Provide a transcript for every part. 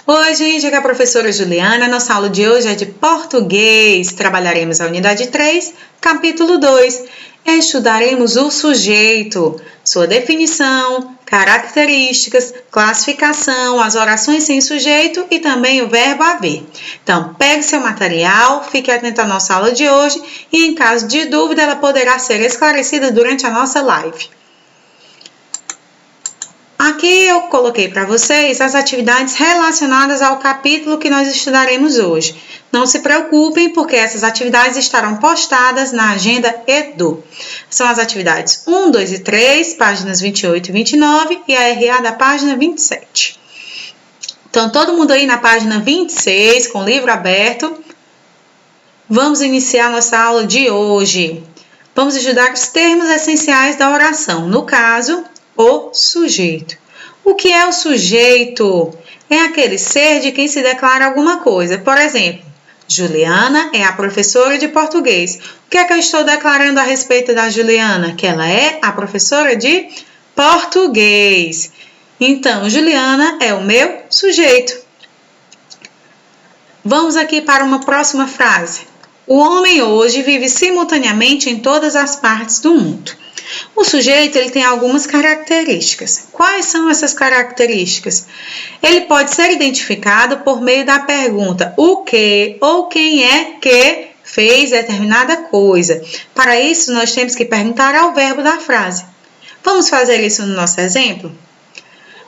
Oi, gente, aqui é a professora Juliana. Nossa aula de hoje é de português. Trabalharemos a unidade 3, capítulo 2. Estudaremos o sujeito, sua definição, características, classificação, as orações sem sujeito e também o verbo haver. Então, pegue seu material, fique atento à nossa aula de hoje e, em caso de dúvida, ela poderá ser esclarecida durante a nossa live. Aqui eu coloquei para vocês as atividades relacionadas ao capítulo que nós estudaremos hoje. Não se preocupem, porque essas atividades estarão postadas na agenda Edu. São as atividades 1, 2 e 3, páginas 28 e 29 e a RA da página 27. Então, todo mundo aí na página 26, com o livro aberto. Vamos iniciar nossa aula de hoje. Vamos estudar os termos essenciais da oração, no caso, o sujeito. O que é o sujeito? É aquele ser de quem se declara alguma coisa. Por exemplo, Juliana é a professora de português. O que é que eu estou declarando a respeito da Juliana? Que ela é a professora de português. Então, Juliana é o meu sujeito. Vamos aqui para uma próxima frase. O homem hoje vive simultaneamente em todas as partes do mundo. O sujeito ele tem algumas características. Quais são essas características? Ele pode ser identificado por meio da pergunta o que ou quem é que fez determinada coisa. Para isso, nós temos que perguntar ao verbo da frase. Vamos fazer isso no nosso exemplo?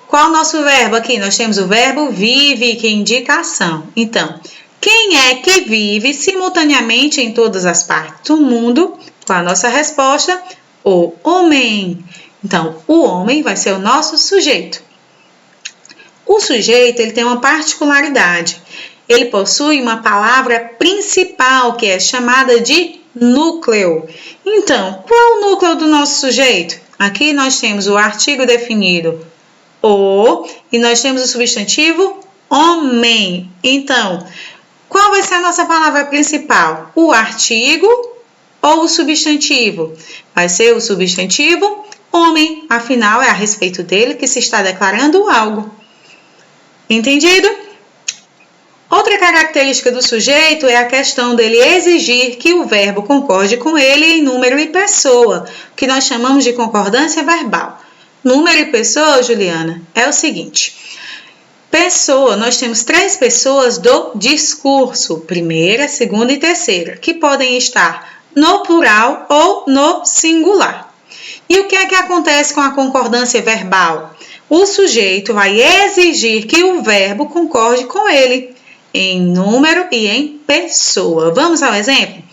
Qual o nosso verbo aqui? Nós temos o verbo vive, que indica ação. Então, quem é que vive simultaneamente em todas as partes do mundo? Qual a nossa resposta? O homem. Então, o homem vai ser o nosso sujeito. O sujeito ele tem uma particularidade. Ele possui uma palavra principal, que é chamada de núcleo. Então, qual é o núcleo do nosso sujeito? Aqui nós temos o artigo definido, o, e nós temos o substantivo homem. Então, qual vai ser a nossa palavra principal? O artigo ou o substantivo? Vai ser o substantivo homem, afinal é a respeito dele que se está declarando algo. Entendido? Outra característica do sujeito é a questão dele exigir que o verbo concorde com ele em número e pessoa, que nós chamamos de concordância verbal. Número e pessoa, Juliana, é o seguinte. Pessoa, nós temos 3 pessoas do discurso, primeira, segunda e terceira, que podem estar no plural ou no singular. E o que é que acontece com a concordância verbal? O sujeito vai exigir que o verbo concorde com ele, em número e em pessoa. Vamos ao exemplo?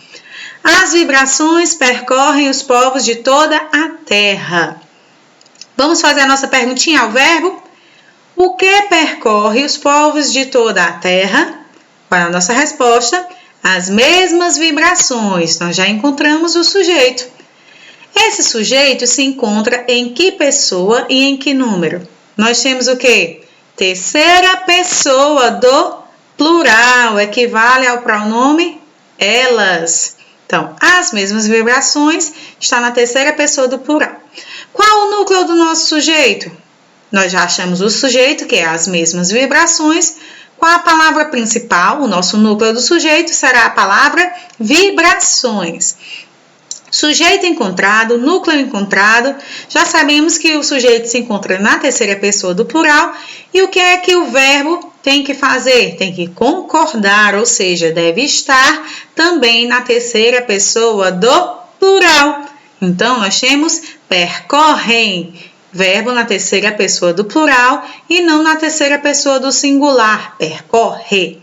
As vibrações percorrem os povos de toda a terra. Vamos fazer a nossa perguntinha ao verbo? O que percorre os povos de toda a terra? Qual é a nossa resposta? As mesmas vibrações. Nós já encontramos o sujeito. Esse sujeito se encontra em que pessoa e em que número? Nós temos o quê? Terceira pessoa do plural, equivale ao pronome elas. Então, as mesmas vibrações está na terceira pessoa do plural. Qual o núcleo do nosso sujeito? Nós já achamos o sujeito, que é as mesmas vibrações. Qual a palavra principal? O nosso núcleo do sujeito será a palavra vibrações. Sujeito encontrado, núcleo encontrado. Já sabemos que o sujeito se encontra na terceira pessoa do plural. E o que é que o verbo tem que fazer? Tem que concordar, ou seja, deve estar também na terceira pessoa do plural. Então, nós temos percorrem. Verbo na terceira pessoa do plural e não na terceira pessoa do singular, percorre.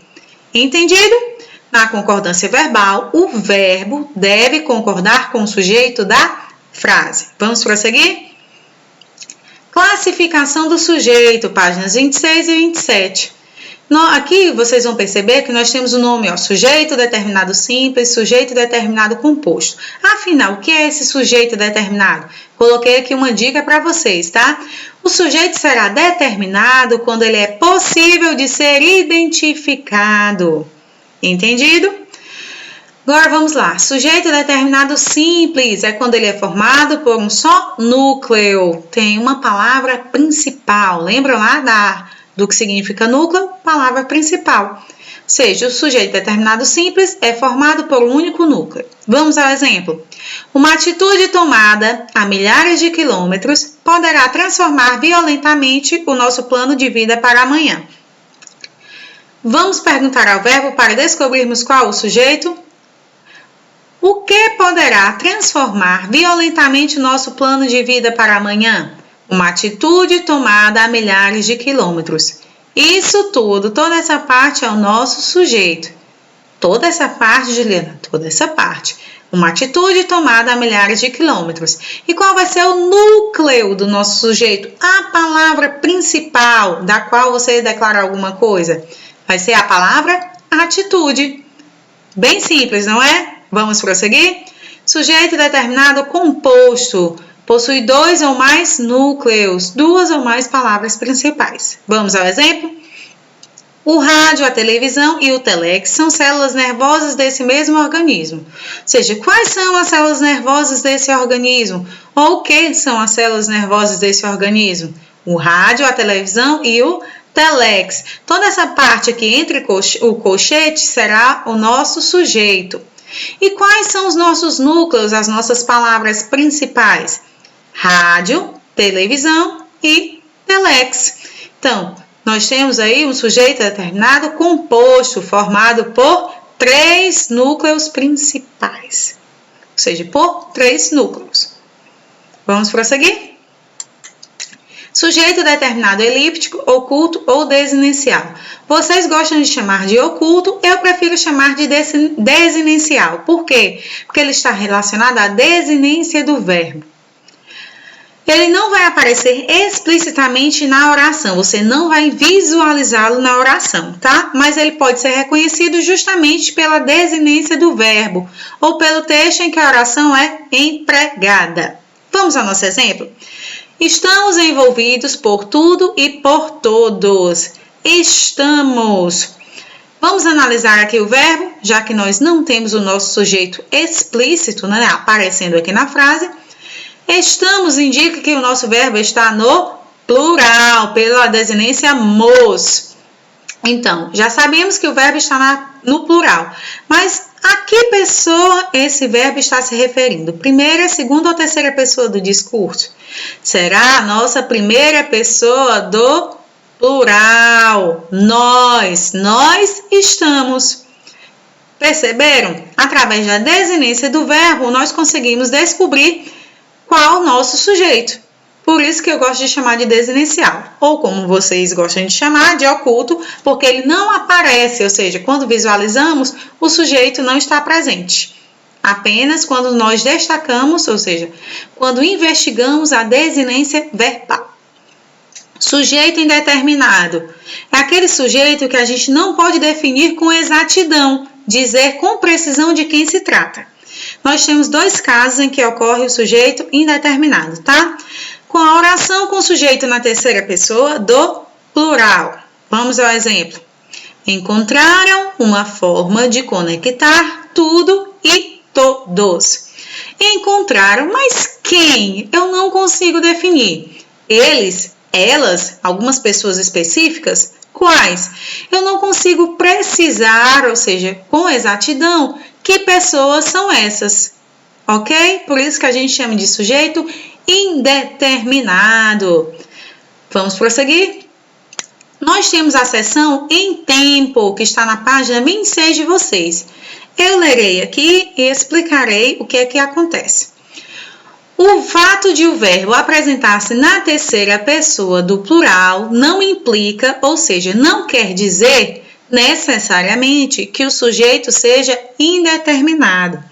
Entendido? Na concordância verbal, o verbo deve concordar com o sujeito da frase. Vamos prosseguir? Classificação do sujeito, páginas 26 e 27. Aqui vocês vão perceber que nós temos o nome, sujeito determinado simples, sujeito determinado composto. Afinal, o que é esse sujeito determinado? Coloquei aqui uma dica para vocês, tá? O sujeito será determinado quando ele é possível de ser identificado. Entendido? Agora vamos lá. Sujeito determinado simples é quando ele é formado por um só núcleo. Tem uma palavra principal. Lembram lá do que significa núcleo, palavra principal. Ou seja, o sujeito determinado simples é formado por um único núcleo. Vamos ao exemplo. Uma atitude tomada a milhares de quilômetros poderá transformar violentamente o nosso plano de vida para amanhã. Vamos perguntar ao verbo para descobrirmos qual o sujeito. O que poderá transformar violentamente o nosso plano de vida para amanhã? Uma atitude tomada a milhares de quilômetros. Isso tudo, toda essa parte é o nosso sujeito. Toda essa parte, Juliana, toda essa parte. Uma atitude tomada a milhares de quilômetros. E qual vai ser o núcleo do nosso sujeito? A palavra principal da qual você declara alguma coisa. Vai ser a palavra atitude. Bem simples, não é? Vamos prosseguir? Sujeito determinado composto. Possui 2 ou mais núcleos, 2 ou mais palavras principais. Vamos ao exemplo? O rádio, a televisão e o telex são células nervosas desse mesmo organismo. Ou seja, quais são as células nervosas desse organismo? Ou o que são as células nervosas desse organismo? O rádio, a televisão e o telex. Toda essa parte aqui entre o colchete será o nosso sujeito. E quais são os nossos núcleos, as nossas palavras principais? Rádio, televisão e telex. Então, nós temos aí um sujeito determinado composto, formado por 3 núcleos principais. Ou seja, por 3 núcleos. Vamos prosseguir? Sujeito determinado elíptico, oculto ou desinencial. Vocês gostam de chamar de oculto, eu prefiro chamar de desinencial. Por quê? Porque ele está relacionado à desinência do verbo. Ele não vai aparecer explicitamente na oração, você não vai visualizá-lo na oração, tá? Mas ele pode ser reconhecido justamente pela desinência do verbo ou pelo texto em que a oração é empregada. Vamos ao nosso exemplo? Estamos envolvidos por tudo e por todos. Estamos. Vamos analisar aqui o verbo, já que nós não temos o nosso sujeito explícito, né, aparecendo aqui na frase. Estamos indica que o nosso verbo está no plural, pela desinência mos. Então, já sabemos que o verbo está no plural. Mas a que pessoa esse verbo está se referindo? Primeira, segunda ou terceira pessoa do discurso? Será a nossa primeira pessoa do plural. Nós estamos. Perceberam? Através da desinência do verbo, nós conseguimos descobrir qual o nosso sujeito. Por isso que eu gosto de chamar de desinencial, ou como vocês gostam de chamar, de oculto, porque ele não aparece, ou seja, quando visualizamos, o sujeito não está presente. Apenas quando nós destacamos, ou seja, quando investigamos a desinência verbal. Sujeito indeterminado é aquele sujeito que a gente não pode definir com exatidão, dizer com precisão de quem se trata. Nós temos 2 casos em que ocorre o sujeito indeterminado, tá? Com a oração com o sujeito na terceira pessoa do plural. Vamos ao exemplo. Encontraram uma forma de conectar tudo e todos. Encontraram, mas quem? Eu não consigo definir. Eles, elas, algumas pessoas específicas, quais? Eu não consigo precisar, ou seja, com exatidão, que pessoas são essas, ok? Por isso que a gente chama de sujeito indeterminado. Vamos prosseguir? Nós temos a seção em tempo, que está na página 26 de vocês. Eu lerei aqui e explicarei o que é que acontece. O fato de o verbo apresentar-se na terceira pessoa do plural não implica, ou seja, não quer dizer necessariamente que o sujeito seja indeterminado.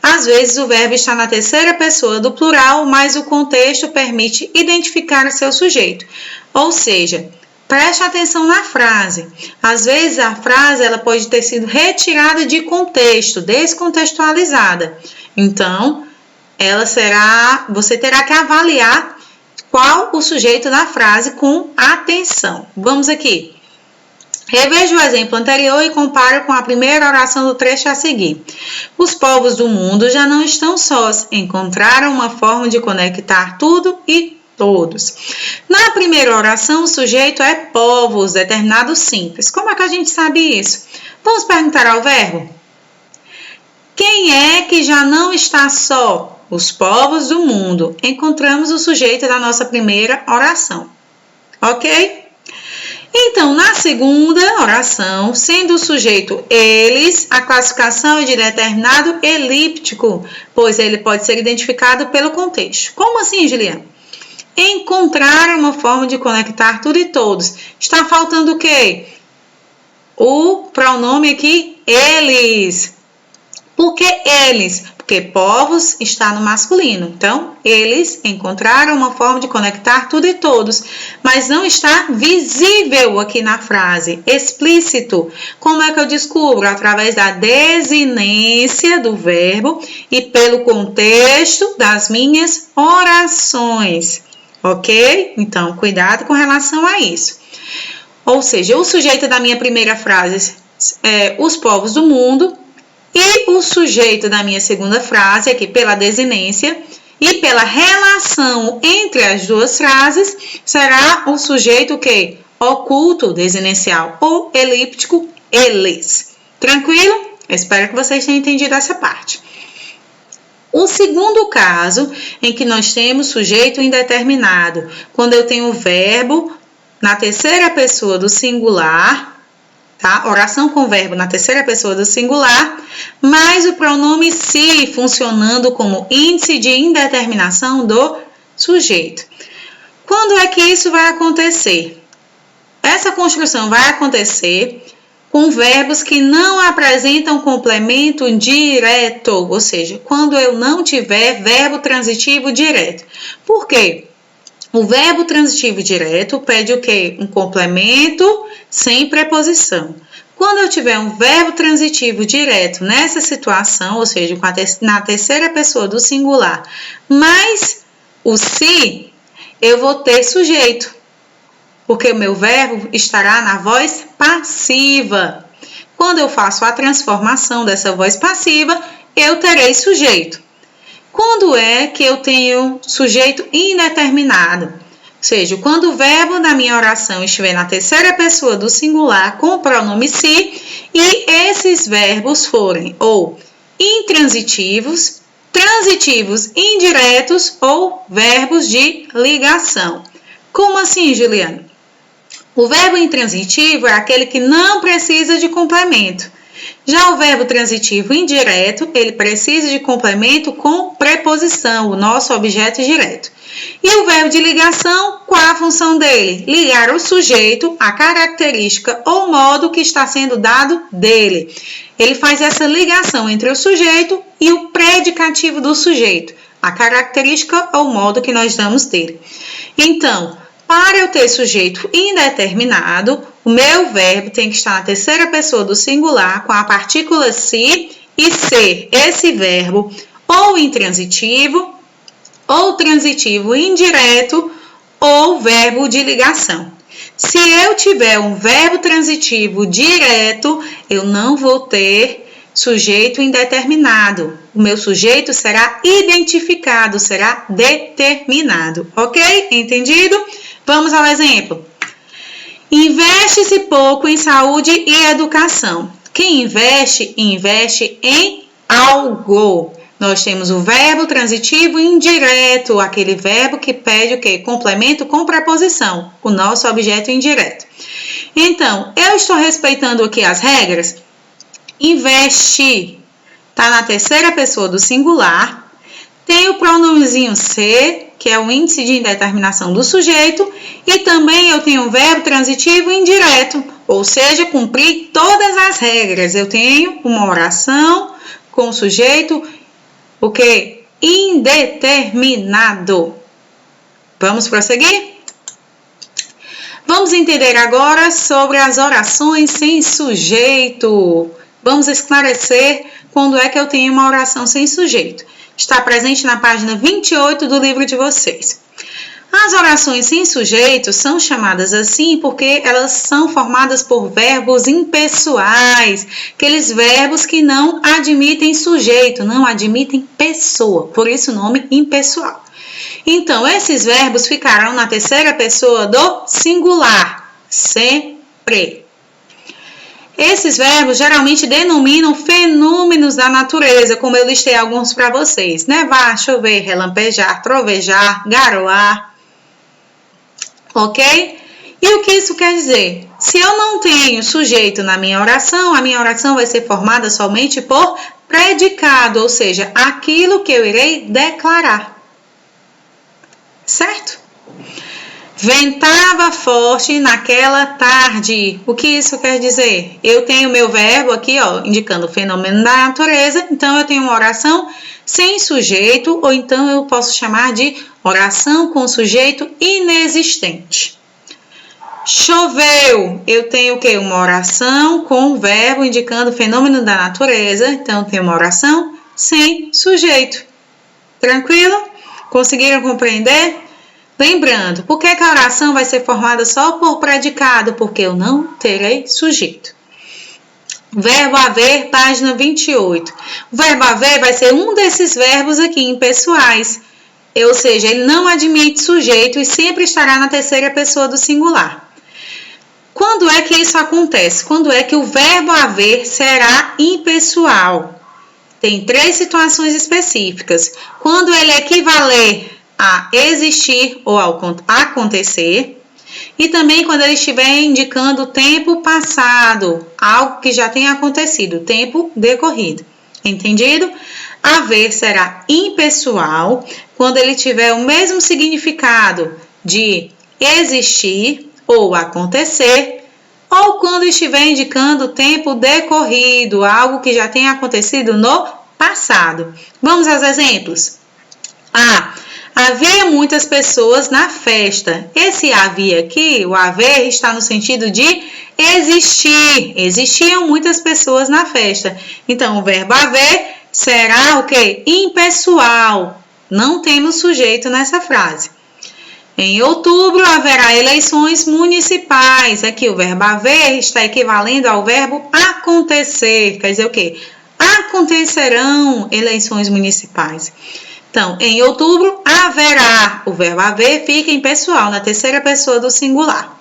Às vezes o verbo está na terceira pessoa do plural, mas o contexto permite identificar o seu sujeito. Ou seja, preste atenção na frase. Às vezes a frase ela pode ter sido retirada de contexto, descontextualizada. Então, você terá que avaliar qual o sujeito da frase com atenção. Vamos aqui. Reveja o exemplo anterior e compare com a primeira oração do trecho a seguir. Os povos do mundo já não estão sós, encontraram uma forma de conectar tudo e todos. Na primeira oração, o sujeito é povos, determinado simples. Como é que a gente sabe isso? Vamos perguntar ao verbo. Quem é que já não está só? Os povos do mundo. Encontramos o sujeito da nossa primeira oração. Ok? Então, na segunda oração, sendo o sujeito eles, a classificação é de determinado elíptico, pois ele pode ser identificado pelo contexto. Como assim, Juliana? Encontrar uma forma de conectar tudo e todos. Está faltando o quê? O pronome aqui, eles. Por que eles? Porque povos está no masculino. Então, eles encontraram uma forma de conectar tudo e todos, mas não está visível aqui na frase, explícito. Como é que eu descubro? Através da desinência do verbo e pelo contexto das minhas orações. Ok? Então, cuidado com relação a isso. Ou seja, o sujeito da minha primeira frase é os povos do mundo, e o sujeito da minha segunda frase, aqui pela desinência e pela relação entre as duas frases, será o sujeito que? Oculto, desinencial, ou elíptico, eles. Tranquilo? Espero que vocês tenham entendido essa parte. O segundo caso, em que nós temos sujeito indeterminado, quando eu tenho o verbo na terceira pessoa do singular, tá? Oração com verbo na terceira pessoa do singular, mais o pronome se funcionando como índice de indeterminação do sujeito. Quando é que isso vai acontecer? Essa construção vai acontecer com verbos que não apresentam complemento direto, ou seja, quando eu não tiver verbo transitivo direto. Por quê? O verbo transitivo direto pede o quê? Um complemento sem preposição. Quando eu tiver um verbo transitivo direto nessa situação, ou seja, na terceira pessoa do singular, mais o se, eu vou ter sujeito, porque o meu verbo estará na voz passiva. Quando eu faço a transformação dessa voz passiva, eu terei sujeito. Quando é que eu tenho sujeito indeterminado? Ou seja, quando o verbo da minha oração estiver na terceira pessoa do singular com o pronome se e esses verbos forem ou intransitivos, transitivos indiretos ou verbos de ligação. Como assim, Juliana? O verbo intransitivo é aquele que não precisa de complemento. Já o verbo transitivo indireto, ele precisa de complemento com preposição, o nosso objeto direto. E o verbo de ligação, qual a função dele? Ligar o sujeito à característica ou modo que está sendo dado dele. Ele faz essa ligação entre o sujeito e o predicativo do sujeito, a característica ou modo que nós damos dele. Então, para eu ter sujeito indeterminado, o meu verbo tem que estar na terceira pessoa do singular com a partícula se e ser esse verbo ou intransitivo, ou transitivo indireto, ou verbo de ligação. Se eu tiver um verbo transitivo direto, eu não vou ter sujeito indeterminado. O meu sujeito será identificado, será determinado. Ok? Entendido? Vamos ao exemplo. Investe-se pouco em saúde e educação. Quem investe, investe em algo. Nós temos o verbo transitivo indireto, aquele verbo que pede o quê? Complemento com preposição, o nosso objeto indireto. Então, eu estou respeitando aqui as regras. Investe está na terceira pessoa do singular, tem o pronomezinho se, que é o índice de indeterminação do sujeito, e também eu tenho o verbo transitivo indireto, ou seja, cumpri todas as regras. Eu tenho uma oração com o sujeito, o que? Indeterminado. Vamos prosseguir? Vamos entender agora sobre as orações sem sujeito. Vamos esclarecer quando é que eu tenho uma oração sem sujeito. Está presente na página 28 do livro de vocês. As orações sem sujeito são chamadas assim porque elas são formadas por verbos impessoais, aqueles verbos que não admitem sujeito, não admitem pessoa, por isso o nome impessoal. Então, esses verbos ficarão na terceira pessoa do singular, sempre. Esses verbos geralmente denominam fenômenos da natureza, como eu listei alguns para vocês. Nevar, chover, relampejar, trovejar, garoar. Ok? E o que isso quer dizer? Se eu não tenho sujeito na minha oração, a minha oração vai ser formada somente por predicado, ou seja, aquilo que eu irei declarar. Certo? Ventava forte naquela tarde. O que isso quer dizer? Eu tenho meu verbo aqui, ó, indicando o fenômeno da natureza, então eu tenho uma oração sem sujeito, ou então eu posso chamar de oração com sujeito inexistente. Choveu, eu tenho o quê? Uma oração com verbo indicando o fenômeno da natureza, então eu tenho uma oração sem sujeito. Tranquilo? Conseguiram compreender? Lembrando, por que a oração vai ser formada só por predicado? Porque eu não terei sujeito. Verbo haver, página 28. O verbo haver vai ser um desses verbos aqui impessoais, ou seja, ele não admite sujeito e sempre estará na terceira pessoa do singular. Quando é que isso acontece? Quando é que o verbo haver será impessoal? Tem 3 situações específicas. Quando ele equivaler a existir ou a acontecer, e também quando ele estiver indicando tempo passado, algo que já tenha acontecido, tempo decorrido. Entendido? Haver será impessoal quando ele tiver o mesmo significado de existir ou acontecer, ou quando estiver indicando tempo decorrido, algo que já tenha acontecido no passado. Vamos aos exemplos? Havia muitas pessoas na festa. Esse havia aqui, o haver, está no sentido de existir. Existiam muitas pessoas na festa. Então, o verbo haver será o quê? Impessoal. Não temos sujeito nessa frase. Em outubro, haverá eleições municipais. Aqui, o verbo haver está equivalendo ao verbo acontecer. Quer dizer o quê? Acontecerão eleições municipais. Então, em outubro, haverá. O verbo haver fica impessoal, na terceira pessoa do singular.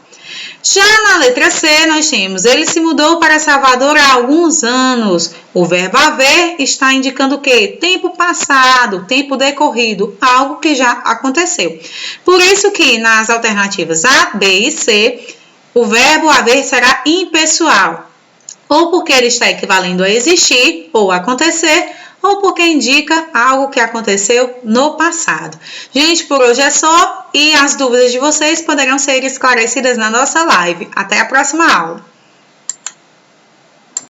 Já na letra C, nós temos, ele se mudou para Salvador há alguns anos. O verbo haver está indicando o quê? Tempo passado, tempo decorrido, algo que já aconteceu. Por isso que nas alternativas A, B e C, o verbo haver será impessoal. Ou porque ele está equivalendo a existir ou acontecer, ou porque indica algo que aconteceu no passado. Gente, por hoje é só e as dúvidas de vocês poderão ser esclarecidas na nossa live. Até a próxima aula!